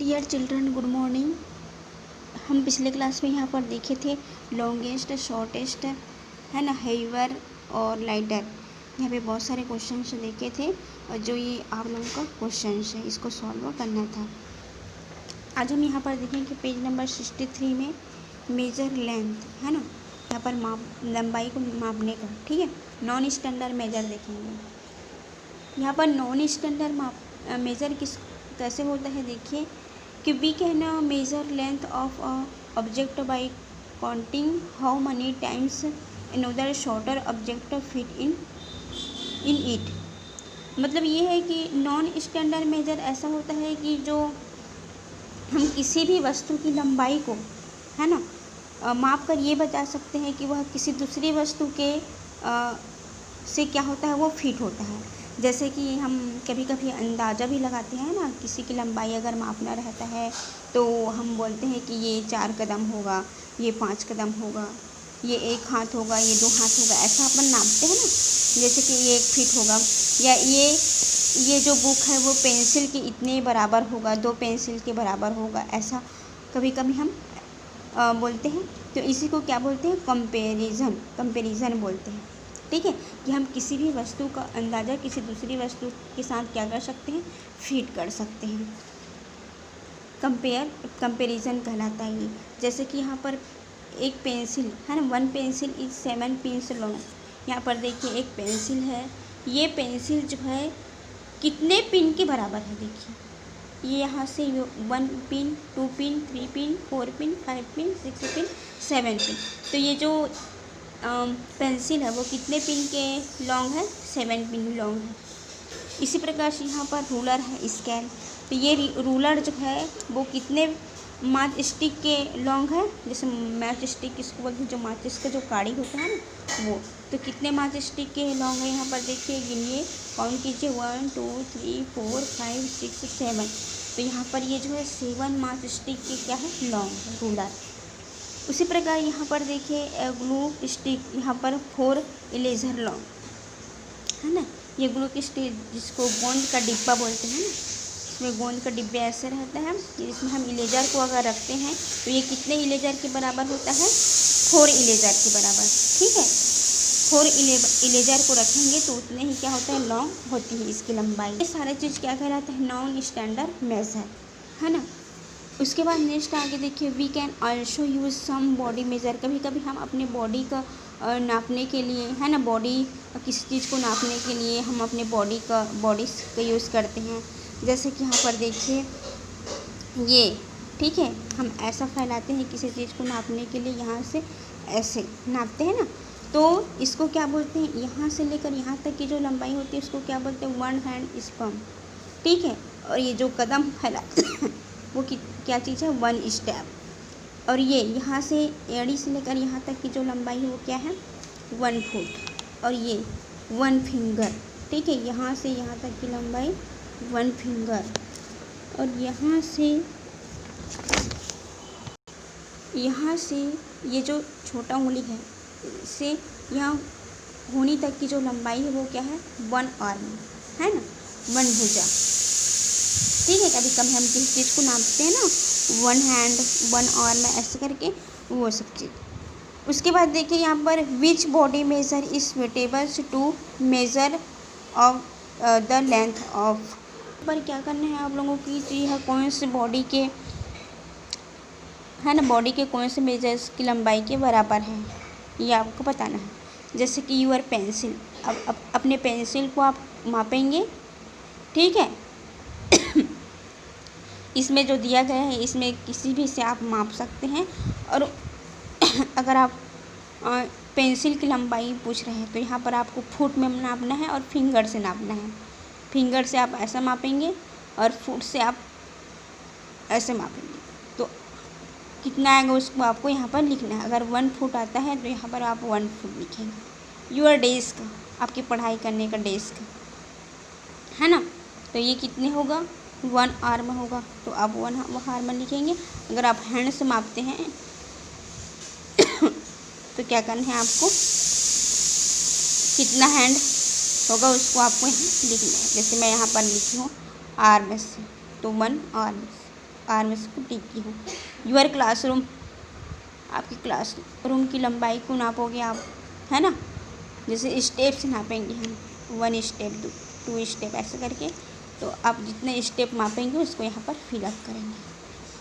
Dear children, good morning. हम पिछले class में यहाँ पर देखे थे लॉन्गेस्ट, शॉर्टेस्ट, है ना, हेवर और लाइटर। यहाँ पे बहुत सारे क्वेश्चंस देखे थे और जो ये आप लोगों का क्वेश्चंस है इसको सॉल्व करना था। आज हम यहाँ पर देखेंगे पेज नंबर 63 में मेजर लेंथ, है ना, यहाँ पर लंबाई को मापने का, ठीक है। नॉन स्टैंडर्ड मेजर देखेंगे। यहाँ पर नॉन स्टैंडर्ड मेजर कैसे होता है, देखिए कि we can measure length of object by counting how many times another shorter object fit in it. मतलब ये है कि नॉन स्टैंडर्ड मेजर ऐसा होता है कि जो हम किसी भी वस्तु की लंबाई को, है ना, माप कर ये बता सकते हैं कि वह किसी दूसरी वस्तु के से क्या होता है, वो फिट होता है। जैसे कि हम कभी कभी अंदाज़ा भी लगाते हैं ना, किसी की लंबाई अगर मापना रहता है तो हम बोलते हैं कि ये 4 कदम होगा, ये 5 कदम होगा, ये 1 हाथ होगा, ये 2 हाथ होगा, ऐसा अपन नापते हैं ना। जैसे कि ये 1 फीट होगा, या ये जो बुक है वो पेंसिल के इतने बराबर होगा, 2 पेंसिल के बराबर होगा, ऐसा कभी कभी हम बोलते हैं। तो इसी को क्या बोलते हैं, कंपेरिज़न बोलते हैं, ठीक है। कि हम किसी भी वस्तु का अंदाज़ा किसी दूसरी वस्तु के साथ क्या कर सकते हैं, फिट कर सकते हैं। कंपेरिज़न कहलाता है ये। जैसे कि यहाँ पर एक पेंसिल है ना, 1 पेंसिल इज 7 पिन्स लॉन्ग। यहाँ पर देखिए एक पेंसिल है, ये पेंसिल जो है कितने पिन के बराबर है, देखिए ये यहाँ से 1 pin, 2 pin, 3 pin, 4 pin, 5 pin, 6 pin, 7 pin. तो ये जो पेंसिल है वो कितने पिन के लॉन्ग है, 7 पिन लॉन्ग है। इसी प्रकार से यहाँ पर रूलर है, स्केल। तो ये रूलर जो है वो कितने माच स्टिक के लॉन्ग है, जैसे मैच स्टिक किसको बोलते हैं, जो माचिस का जो काड़ी होता है ना वो, तो कितने माच स्टिक के लॉन्ग है यहाँ पर देखिए, गिनिए, काउंट कीजिए, 1 2 3 4 5 6 7। तो यहाँ पर ये जो है 7 माच स्टिक के क्या है, लॉन्ग है, रूलर। उसी प्रकार यहाँ पर देखिए ग्लू स्टिक, यहाँ पर 4 इरेजर लॉन्ग, है ना। ये ग्लू की स्टिक जिसको गोंद का डिब्बा बोलते हैं ना, इसमें गोंद का डिब्बे ऐसे रहता है, इसमें हम इरेजर को अगर रखते हैं तो ये कितने इरेजर के बराबर होता है, 4 इरेजर के बराबर, ठीक है। 4 इरेजर को रखेंगे तो उतने ही क्या होता है, लॉन्ग होती है इसकी लंबाई। ये सारे चीज़ क्या कहलाता है, नॉन स्टैंडर्ड मेजर, है ना। उसके बाद नेक्स्ट आगे देखिए, we can also use some body measure. कभी कभी हम अपने बॉडी का नापने के लिए, है ना, बॉडी किसी चीज़ को नापने के लिए हम अपने बॉडी का यूज़ करते हैं। जैसे कि यहाँ पर देखिए ये, ठीक है, हम ऐसा फैलाते हैं किसी चीज़ को नापने के लिए, यहाँ से ऐसे नापते हैं ना, तो इसको क्या बोलते हैं, यहाँ से लेकर यहाँ तक की जो लंबाई होती है उसको क्या बोलते हैं, 1 हैंड स्पम, ठीक है। और ये जो कदम फैलाते हैं वो क्या चीज़ है, 1 स्टेप। और ये यहाँ से एड़ी से लेकर यहाँ तक की जो लंबाई है वो क्या है, 1 फुट। और ये 1 फिंगर, ठीक है, यहाँ से यहाँ तक की लंबाई 1 फिंगर। और यहाँ से ये जो छोटा उंगली है से यहाँ होनी तक की जो लंबाई है वो क्या है, 1 आर्म, है ना, 1 भुजा, ठीक है। कभी कभी हम किसी चीज़ को नापते हैं ना, 1 हैंड, 1 आर्म, ऐसे करके वो सब चीज़। उसके बाद देखिए यहाँ पर which body measure is suitable to measure of the length of. पर क्या करना है आप लोगों की, यह कौन से बॉडी के, है ना, बॉडी के कौन से मेजर्स की लंबाई के बराबर है ये आपको बताना है। जैसे कि यूर पेंसिल, अब अपने पेंसिल को आप मापेंगे, ठीक है। इसमें जो दिया गया है इसमें किसी भी से आप माप सकते हैं। और अगर आप पेंसिल की लंबाई पूछ रहे हैं तो यहाँ पर आपको फुट में नापना है और फिंगर से नापना है। फिंगर से आप ऐसा मापेंगे और फुट से आप ऐसे मापेंगे, तो कितना आएगा उसको आपको यहाँ पर लिखना है। अगर 1 फुट आता है तो यहाँ पर आप 1 फुट लिखेंगे। यूर डेस्क, आपकी पढ़ाई करने का डेस्क, है ना, तो ये कितने होगा, 1 आर्म होगा, तो आप 1 आर्म लिखेंगे। अगर आप हैंड से मापते हैं तो क्या करना है आपको, कितना हैंड होगा उसको आपको यहाँ लिखना है। जैसे मैं यहाँ पर लिखी हूँ आर्म से, तो 1 आर्म। आर में से टी की हो। यूर क्लासरूम, आपकी क्लास रूम की लंबाई को नापोगे आप, है ना, जैसे स्टेप्स नापेंगे हम, 1 स्टेप 2 स्टेप ऐसे करके, तो आप जितने स्टेप मापेंगे उसको यहाँ पर फिलअप करेंगे,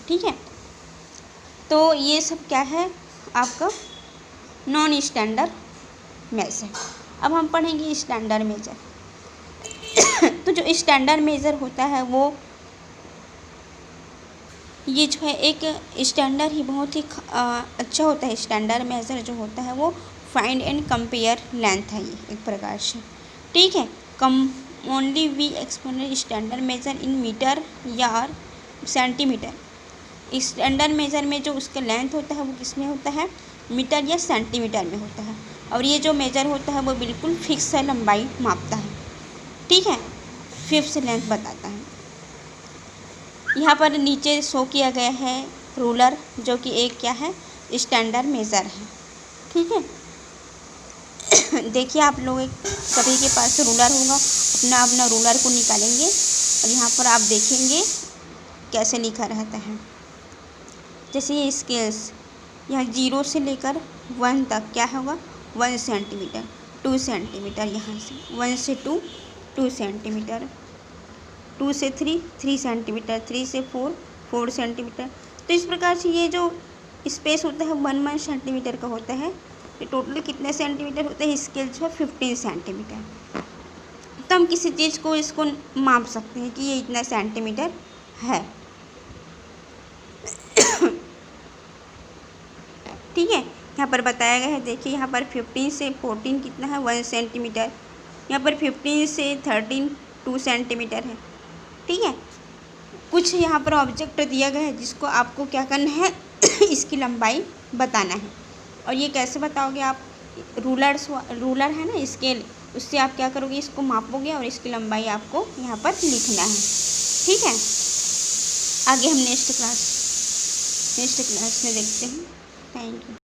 ठीक है। तो ये सब क्या है आपका नॉन स्टैंडर्ड मेजर। अब हम पढ़ेंगे स्टैंडर्ड मेजर। तो जो स्टैंडर्ड मेजर होता है वो ये जो है एक स्टैंडर्ड ही बहुत ही अच्छा होता है। स्टैंडर्ड मेजर जो होता है वो फाइंड एंड कंपेयर लेंथ है, ये एक प्रकार से, ठीक है। Commonly we explain standard measure in metre या सेंटीमीटर। स्टैंडर्ड मेजर में जो उसका लेंथ होता है वो किस में होता है, मीटर या सेंटीमीटर में होता है। और ये जो मेजर होता है वो बिल्कुल फिक्स है, लंबाई मापता है, ठीक है, फिक्स लेंथ बताता है। यहाँ पर नीचे शो किया गया है रूलर, जो कि एक क्या है स्टैंडर्ड मेजर है, ठीक है। देखिए आप लोग सभी के पास रूलर होगा, अपना अपना रूलर को निकालेंगे और यहाँ पर आप देखेंगे कैसे लिखा रहता है। जैसे ये स्केल्स, यहाँ 0 से लेकर 1 तक क्या होगा 1 सेंटीमीटर, 2 सेंटीमीटर, यहाँ से 1 से 2 2 सेंटीमीटर, 2 से 3 3 सेंटीमीटर, 3 से 4 4 सेंटीमीटर। तो इस प्रकार से ये जो स्पेस होता है 1 सेंटीमीटर का होता है। ये टोटल कितने सेंटीमीटर होते हैं, स्केल जो है 15 सेंटीमीटर। तो हम किसी चीज़ को इसको माप सकते हैं कि ये इतना सेंटीमीटर है, ठीक है। यहाँ पर बताया गया है, देखिए यहाँ पर 15 से 14 कितना है 1 सेंटीमीटर, यहाँ पर 15 से 13 2 सेंटीमीटर है, ठीक है। कुछ यहाँ पर ऑब्जेक्ट दिया गया है जिसको आपको क्या करना है इसकी लंबाई बताना है। और ये कैसे बताओगे आप, रूलर है ना स्केल, उससे आप क्या करोगे इसको मापोगे और इसकी लंबाई आपको यहाँ पर लिखना है, ठीक है। आगे हम नेक्स्ट क्लास में देखते हैं। Thank you.